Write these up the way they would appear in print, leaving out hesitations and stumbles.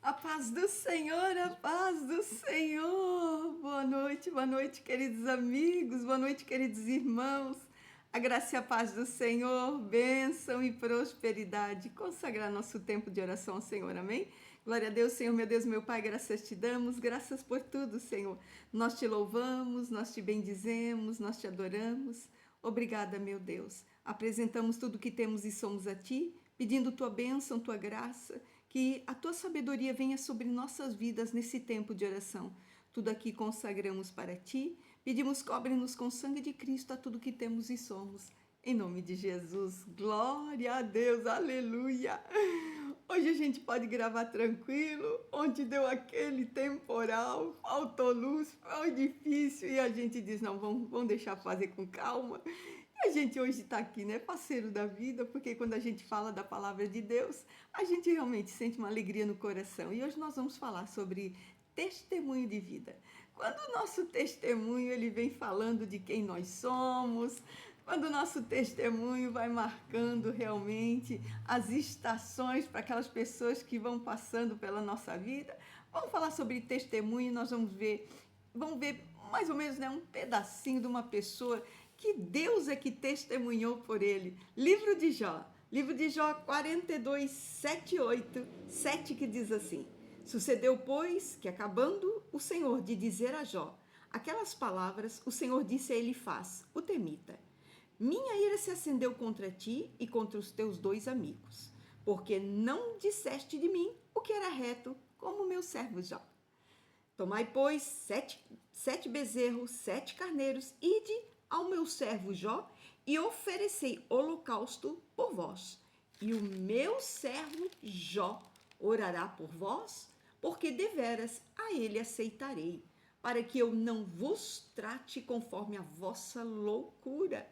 A paz do Senhor, a paz do Senhor. Boa noite, queridos amigos, boa noite, queridos irmãos. A graça e a paz do Senhor, bênção e prosperidade. Consagrar nosso tempo de oração ao Senhor, amém? Glória a Deus, Senhor, meu Deus, meu Pai, graças te damos, graças por tudo, Senhor. Nós te louvamos, nós te bendizemos, nós te adoramos. Obrigada, meu Deus. Apresentamos tudo que temos e somos a ti, pedindo tua bênção, tua graça, que a tua sabedoria venha sobre nossas vidas nesse tempo de oração. Tudo aqui consagramos para ti, pedimos cobre-nos com o sangue de Cristo a tudo que temos e somos. Em nome de Jesus, glória a Deus, aleluia! Hoje a gente pode gravar tranquilo, onde deu aquele temporal, faltou luz, foi difícil e a gente diz, não, vamos deixar fazer com calma. E a gente hoje está aqui, né, parceiro da vida, porque quando a gente fala da palavra de Deus, a gente realmente sente uma alegria no coração. E hoje nós vamos falar sobre testemunho de vida. Quando o nosso testemunho ele vem falando de quem nós somos, quando o nosso testemunho vai marcando realmente as estações para aquelas pessoas que vão passando pela nossa vida, vamos falar sobre testemunho, nós vamos ver mais ou menos, né, um pedacinho de uma pessoa que Deus é que testemunhou por ele. Livro de Jó 42, 7, 8, 7 que diz assim: sucedeu, pois, que acabando o Senhor de dizer a Jó aquelas palavras, o Senhor disse a Elifaz, o temita: minha ira se acendeu contra ti e contra os teus dois amigos, porque não disseste de mim o que era reto, como meu servo Jó. Tomai, pois, sete bezerros, 7 carneiros, ide ao meu servo Jó e oferecei holocausto por vós. E o meu servo Jó orará por vós, porque deveras a ele aceitarei, para que eu não vos trate conforme a vossa loucura.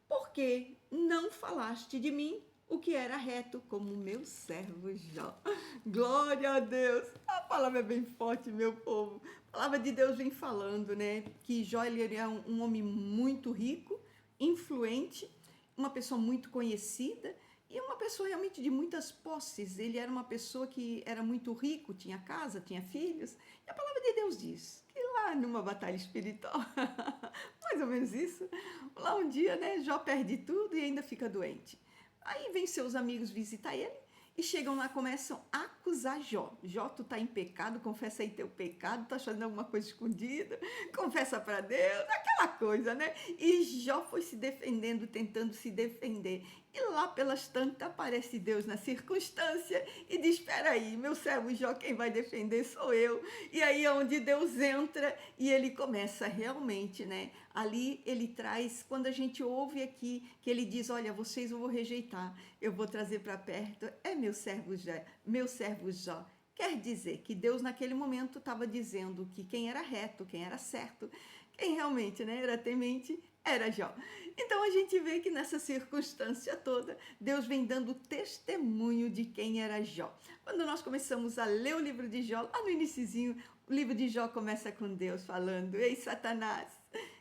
Porque não falaste de mim o que era reto, como meu servo Jó. Glória a Deus! A palavra é bem forte, meu povo. A palavra de Deus vem falando, né? Que Jó ele era um homem muito rico, influente, uma pessoa muito conhecida e uma pessoa realmente de muitas posses. Ele era uma pessoa que era muito rico, tinha casa, tinha filhos. E a palavra de Deus diz que lá numa batalha espiritual, mais ou menos isso, lá um dia, né, Jó perde tudo e ainda fica doente. Aí vem seus amigos visitar ele e chegam lá, começam a acusar Jó. Jó, tu tá em pecado, confessa aí teu pecado, tá fazendo alguma coisa escondida, confessa para Deus, aquela coisa, né? E Jó foi se defendendo, tentando se defender. E lá pelas tantas aparece Deus na circunstância e diz, espera aí, meu servo Jó, quem vai defender sou eu. E aí é onde Deus entra e ele começa realmente, né? Ali ele traz, quando a gente ouve aqui, que ele diz, olha, vocês eu vou rejeitar, eu vou trazer para perto, é meu servo Jó. Quer dizer que Deus naquele momento estava dizendo que quem era reto, quem era certo, quem realmente, né, era temente, era Jó. Então a gente vê que nessa circunstância toda, Deus vem dando testemunho de quem era Jó. Quando nós começamos a ler o livro de Jó, lá no iniciozinho, o livro de Jó começa com Deus falando, ei Satanás,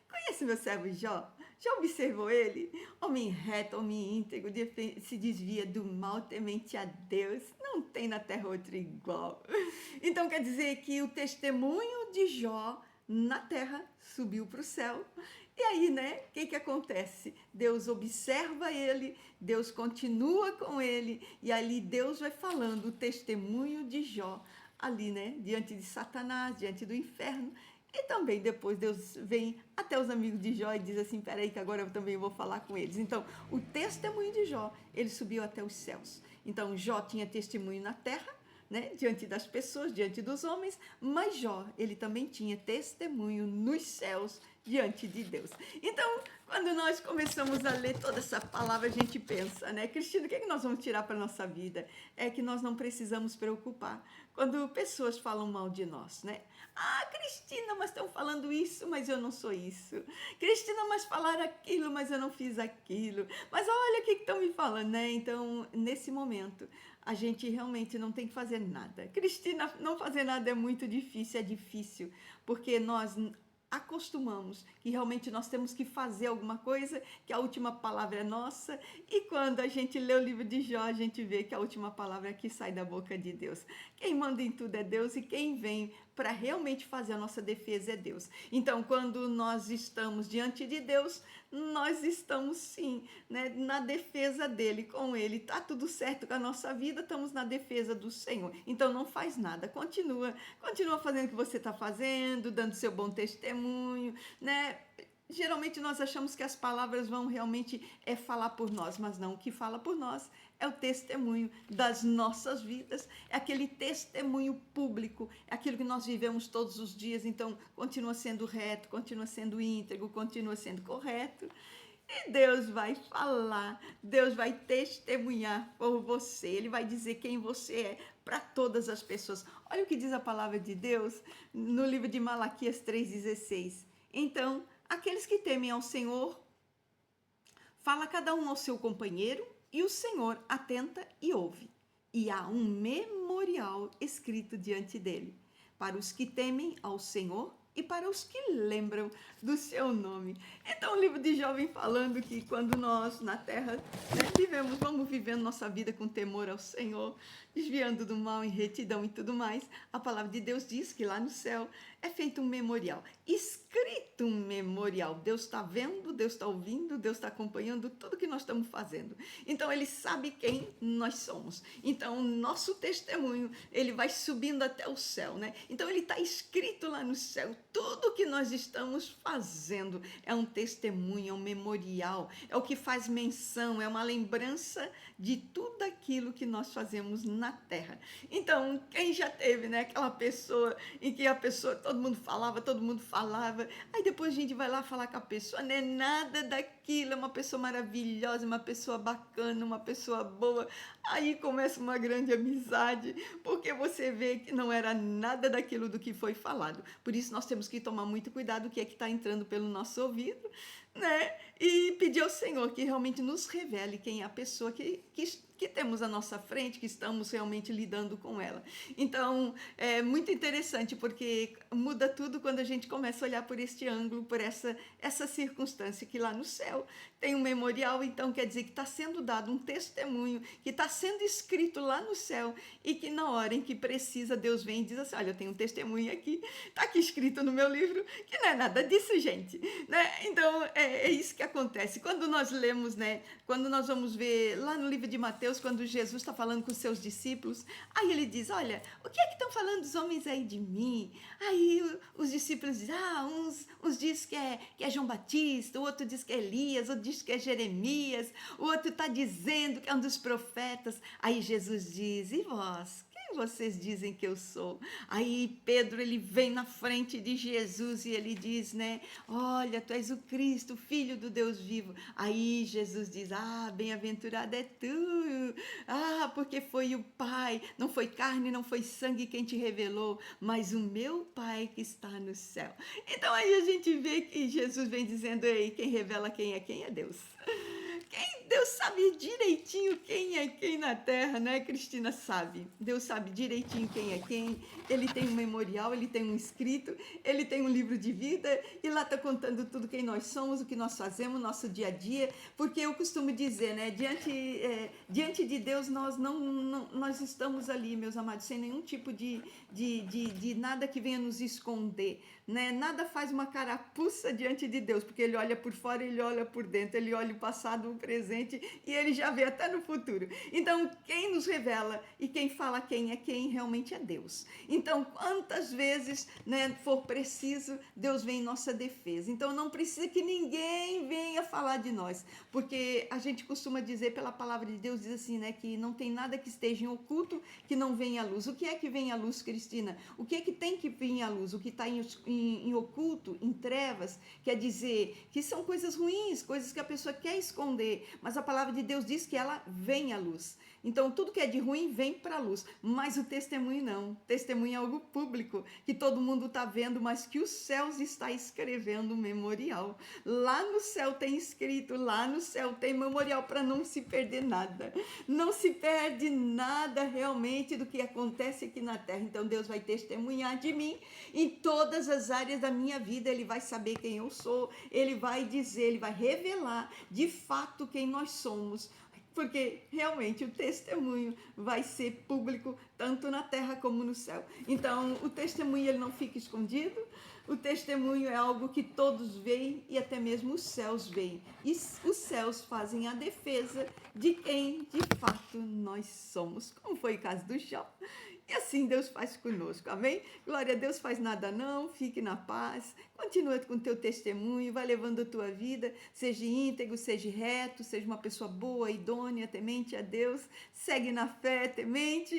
conhece meu servo Jó? Já observou ele? Homem reto, homem íntegro, se desvia do mal, temente a Deus. Não tem na terra outro igual. Então quer dizer que o testemunho de Jó na terra subiu para o céu. E aí, né, o que acontece? Deus observa ele, Deus continua com ele, e ali Deus vai falando o testemunho de Jó, ali, né, diante de Satanás, diante do inferno. E também depois Deus vem até os amigos de Jó e diz assim, peraí que agora eu também vou falar com eles. Então, o testemunho de Jó, ele subiu até os céus. Então, Jó tinha testemunho na terra, né, diante das pessoas, diante dos homens, mas Jó, ele também tinha testemunho nos céus, diante de Deus. Então, quando nós começamos a ler toda essa palavra, a gente pensa, né, Cristina, o que nós vamos tirar para a nossa vida? É que nós não precisamos preocupar quando pessoas falam mal de nós, né? Ah, Cristina, mas estão falando isso, mas eu não sou isso. Cristina, mas falaram aquilo, mas eu não fiz aquilo. Mas olha o que estão me falando, né? Então, nesse momento, a gente realmente não tem que fazer nada. Cristina, não fazer nada é muito difícil, porque nós acostumamos que realmente nós temos que fazer alguma coisa, que a última palavra é nossa, e quando a gente lê o livro de Jó, a gente vê que a última palavra é que sai da boca de Deus. Quem manda em tudo é Deus, e quem vem para realmente fazer a nossa defesa é Deus. Então, quando nós estamos diante de Deus, nós estamos sim, né, na defesa dele, com ele. Tá tudo certo com a nossa vida, estamos na defesa do Senhor. Então não faz nada, continua fazendo o que você está fazendo, dando seu bom testemunho, né? Geralmente nós achamos que as palavras vão realmente falar por nós, mas não, o que fala por nós é o testemunho das nossas vidas, é aquele testemunho público, é aquilo que nós vivemos todos os dias. Então continua sendo reto, continua sendo íntegro, continua sendo correto, e Deus vai falar, Deus vai testemunhar por você, Ele vai dizer quem você é para todas as pessoas. Olha o que diz a palavra de Deus no livro de Malaquias 3,16. Então, aqueles que temem ao Senhor, fala cada um ao seu companheiro, e o Senhor atenta e ouve. E há um memorial escrito diante dele, para os que temem ao Senhor e para os que lembram do seu nome. Então o livro de Jó vem falando que quando nós na terra, né, vamos vivendo nossa vida com temor ao Senhor, desviando do mal em retidão e tudo mais, a palavra de Deus diz que lá no céu é feito um memorial, escrito um memorial. Deus está vendo, Deus está ouvindo, Deus está acompanhando tudo que nós estamos fazendo. Então Ele sabe quem nós somos. Então o nosso testemunho, ele vai subindo até o céu, né? Então ele está escrito lá no céu. Tudo que nós estamos fazendo é um testemunho, é um memorial, é o que faz menção, é uma lembrança de tudo aquilo que nós fazemos na terra. Então, quem já teve, né, aquela pessoa em que todo mundo falava, aí depois a gente vai lá falar com a pessoa, não é nada daquilo, é uma pessoa maravilhosa, uma pessoa bacana, uma pessoa boa, aí começa uma grande amizade, porque você vê que não era nada daquilo do que foi falado. Por isso nós temos que tomar muito cuidado o que é que está entrando pelo nosso ouvido, né? E pedir ao Senhor que realmente nos revele quem é a pessoa que temos à nossa frente, que estamos realmente lidando com ela. Então, é muito interessante, porque muda tudo quando a gente começa a olhar por este ângulo, por essa circunstância, que lá no céu tem um memorial. Então quer dizer que está sendo dado um testemunho, que está sendo escrito lá no céu, e que na hora em que precisa, Deus vem e diz assim: olha, eu tenho um testemunho aqui, está aqui escrito no meu livro, que não é nada disso, gente, né? Então é isso que acontece quando nós lemos, né? Quando nós vamos ver lá no livro de Mateus, quando Jesus está falando com os seus discípulos, aí ele diz: olha, o que é que estão falando os homens aí de mim? Aí os discípulos dizem: uns diz que é João Batista, o outro diz que é Elias, o outro diz que é Jeremias, o outro está dizendo que é um dos profetas. Aí Jesus diz: e vós? Vocês dizem que eu sou? Aí Pedro, ele vem na frente de Jesus e ele diz, né, olha, tu és o Cristo, filho do Deus vivo. Aí Jesus diz: bem-aventurado é tu, porque foi o Pai, não foi carne, não foi sangue quem te revelou, mas o meu Pai que está no céu. Então aí a gente vê que Jesus vem dizendo: ei, quem revela quem é Deus. Deus sabe direitinho quem é quem na terra, né, Cristina? Sabe. Deus sabe direitinho quem é quem. Ele tem um memorial, ele tem um escrito, ele tem um livro de vida, e lá está contando tudo quem nós somos, o que nós fazemos, nosso dia a dia. Porque eu costumo dizer, né, diante de Deus nós estamos ali, meus amados, sem nenhum tipo de nada que venha nos esconder, né? Nada faz uma carapuça diante de Deus, porque Ele olha por fora, Ele olha por dentro, Ele olha o passado, o presente, e Ele já vê até no futuro. Então, quem nos revela e quem fala quem é quem realmente é Deus. Então, quantas vezes, né, for preciso, Deus vem em nossa defesa. Então, não precisa que ninguém venha falar de nós, porque a gente costuma dizer, pela palavra de Deus, diz assim, né, que não tem nada que esteja em oculto que não venha à luz. O que é que vem à luz, Cristina? O que é que tem que vir à luz? O que está em oculto, em trevas, quer dizer que são coisas ruins, coisas que a pessoa quer esconder. vê, mas a palavra de Deus diz que ela vem à luz. Então, tudo que é de ruim vem para a luz, mas o testemunho não. Testemunho é algo público, que todo mundo está vendo, mas que os céus está escrevendo um memorial. Lá no céu tem escrito, lá no céu tem memorial para não se perder nada. Não se perde nada realmente do que acontece aqui na terra. Então, Deus vai testemunhar de mim em todas as áreas da minha vida. Ele vai saber quem eu sou, ele vai dizer, ele vai revelar de fato quem nós somos. Porque realmente o testemunho vai ser público tanto na terra como no céu. Então, o testemunho ele não fica escondido, o testemunho é algo que todos veem e até mesmo os céus veem. E os céus fazem a defesa de quem de fato nós somos, como foi o caso do Jó. E assim Deus faz conosco, amém? Glória a Deus, faz nada não, fique na paz, continua com o teu testemunho, vai levando a tua vida, seja íntegro, seja reto, seja uma pessoa boa, idônea, temente a Deus, segue na fé, temente,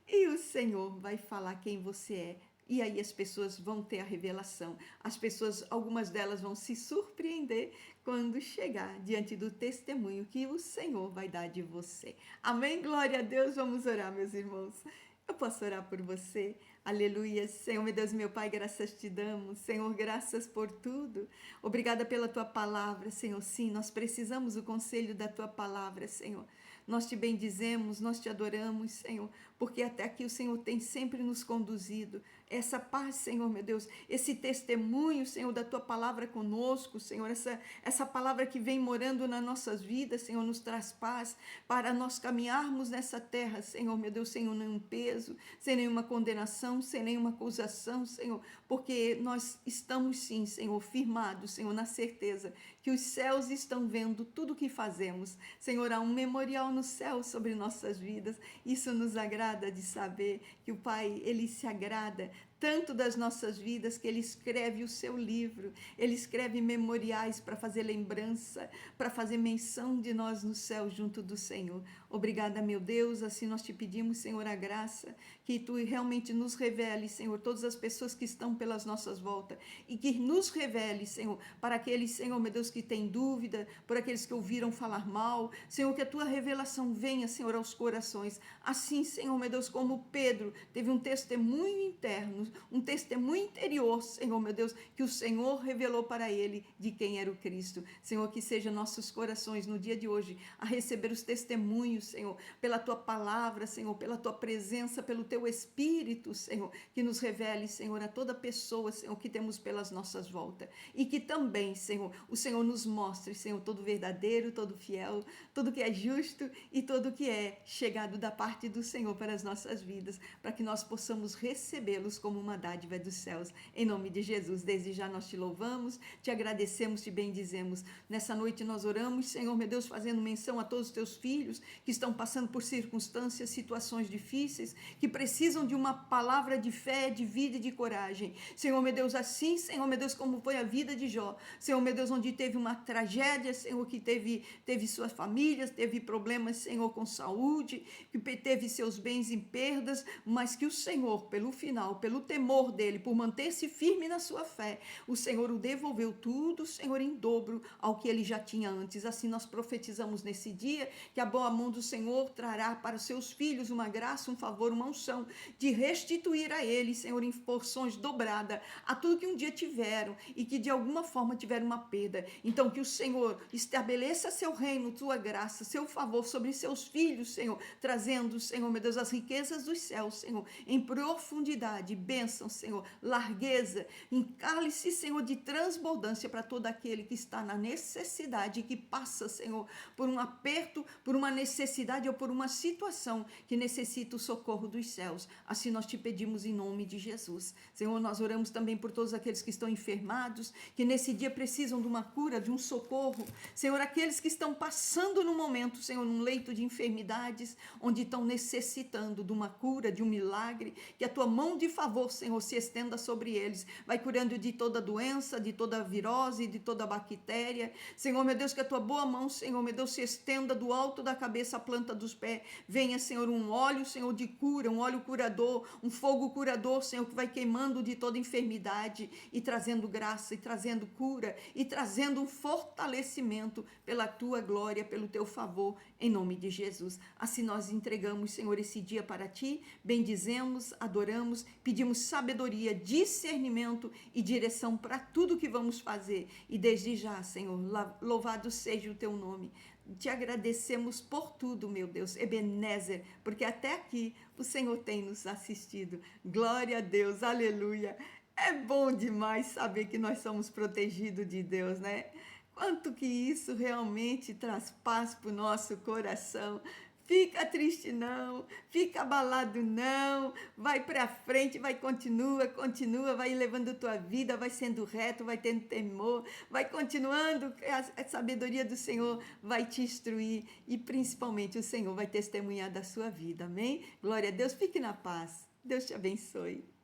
e o Senhor vai falar quem você é. E aí as pessoas vão ter a revelação, as pessoas, algumas delas vão se surpreender quando chegar diante do testemunho que o Senhor vai dar de você. Amém? Glória a Deus, vamos orar, meus irmãos. Eu posso orar por você? Aleluia. Senhor, meu Deus, meu Pai, graças te damos. Senhor, graças por tudo. Obrigada pela tua palavra, Senhor. Sim, nós precisamos do conselho da tua palavra, Senhor. Nós te bendizemos, nós te adoramos, Senhor, porque até aqui o Senhor tem sempre nos conduzido. Essa paz, Senhor, meu Deus, esse testemunho, Senhor, da tua palavra conosco, Senhor, essa palavra que vem morando nas nossas vidas, Senhor, nos traz paz para nós caminharmos nessa terra, Senhor, meu Deus, sem nenhum peso, sem nenhuma condenação, sem nenhuma acusação, Senhor, porque nós estamos sim, Senhor, firmados, Senhor, na certeza que os céus estão vendo tudo o que fazemos. Senhor, há um memorial no céu sobre nossas vidas. Isso nos agrada de saber que o Pai, Ele se agrada tanto das nossas vidas, que Ele escreve o seu livro, Ele escreve memoriais para fazer lembrança, para fazer menção de nós no céu junto do Senhor. Obrigada, meu Deus, assim nós te pedimos, Senhor, a graça, que Tu realmente nos revele, Senhor, todas as pessoas que estão pelas nossas voltas, e que nos revele, Senhor, para aqueles, Senhor, meu Deus, que têm dúvida, por aqueles que ouviram falar mal, Senhor, que a Tua revelação venha, Senhor, aos corações, assim, Senhor, meu Deus, como Pedro teve um testemunho interno, um testemunho interior, Senhor, meu Deus, que o Senhor revelou para ele de quem era o Cristo. Senhor, que sejam nossos corações no dia de hoje a receber os testemunhos, Senhor, pela Tua palavra, Senhor, pela Tua presença, pelo Teu Espírito, Senhor, que nos revele, Senhor, a toda pessoa, Senhor, que temos pelas nossas voltas. E que também, Senhor, o Senhor nos mostre, Senhor, todo verdadeiro, todo fiel, tudo que é justo e tudo que é chegado da parte do Senhor para as nossas vidas, para que nós possamos recebê-los como uma dádiva dos céus. Em nome de Jesus, desde já nós te louvamos, te agradecemos, te bendizemos. Nessa noite nós oramos, Senhor, meu Deus, fazendo menção a todos os teus filhos que estão passando por circunstâncias, situações difíceis, que precisam de uma palavra de fé, de vida e de coragem. Senhor, meu Deus, assim, Senhor, meu Deus, como foi a vida de Jó. Senhor, meu Deus, onde teve uma tragédia, Senhor, que teve suas famílias, teve problemas, Senhor, com saúde, que teve seus bens em perdas, mas que o Senhor, pelo final, pelo temor dele, por manter-se firme na sua fé, o Senhor o devolveu tudo, Senhor, em dobro ao que ele já tinha antes. Assim nós profetizamos nesse dia que a boa mão do Senhor trará para os seus filhos uma graça, um favor, uma unção de restituir a eles, Senhor, em porções dobradas a tudo que um dia tiveram e que de alguma forma tiveram uma perda. Então que o Senhor estabeleça seu reino, tua graça, seu favor sobre seus filhos, Senhor, trazendo, Senhor, meu Deus, as riquezas dos céus, Senhor, em profundidade, bênção, Senhor, largueza, em cálice, Senhor, de transbordância para todo aquele que está na necessidade, que passa, Senhor, por um aperto, por uma necessidade ou por uma situação que necessita o socorro dos céus. Assim nós te pedimos em nome de Jesus. Senhor, nós oramos também por todos aqueles que estão enfermados, que nesse dia precisam de uma cura, de um socorro. Senhor, aqueles que estão passando no momento, Senhor, num leito de enfermidades, onde estão necessitando de uma cura, de um milagre, que a tua mão de favor favor, Senhor, se estenda sobre eles. Vai curando de toda doença, de toda virose, de toda bactéria. Senhor, meu Deus, que a tua boa mão, Senhor, meu Deus, se estenda do alto da cabeça à planta dos pés. Venha, Senhor, um óleo, Senhor, de cura, um óleo curador, um fogo curador, Senhor, que vai queimando de toda enfermidade e trazendo graça, e trazendo cura, e trazendo um fortalecimento pela tua glória, pelo teu favor, em nome de Jesus. Assim nós entregamos, Senhor, esse dia para ti, bendizemos, adoramos, pedimos sabedoria, discernimento e direção para tudo que vamos fazer. E desde já, Senhor, louvado seja o teu nome. Te agradecemos por tudo, meu Deus, Ebenezer, porque até aqui o Senhor tem nos assistido. Glória a Deus, aleluia. É bom demais saber que nós somos protegidos de Deus, né? Quanto que isso realmente traz paz para o nosso coração. Fica triste não, fica abalado não, vai para frente, vai, continua, vai levando tua vida, vai sendo reto, vai tendo temor, vai continuando, a sabedoria do Senhor vai te instruir e principalmente o Senhor vai testemunhar da sua vida, amém? Glória a Deus, fique na paz, Deus te abençoe.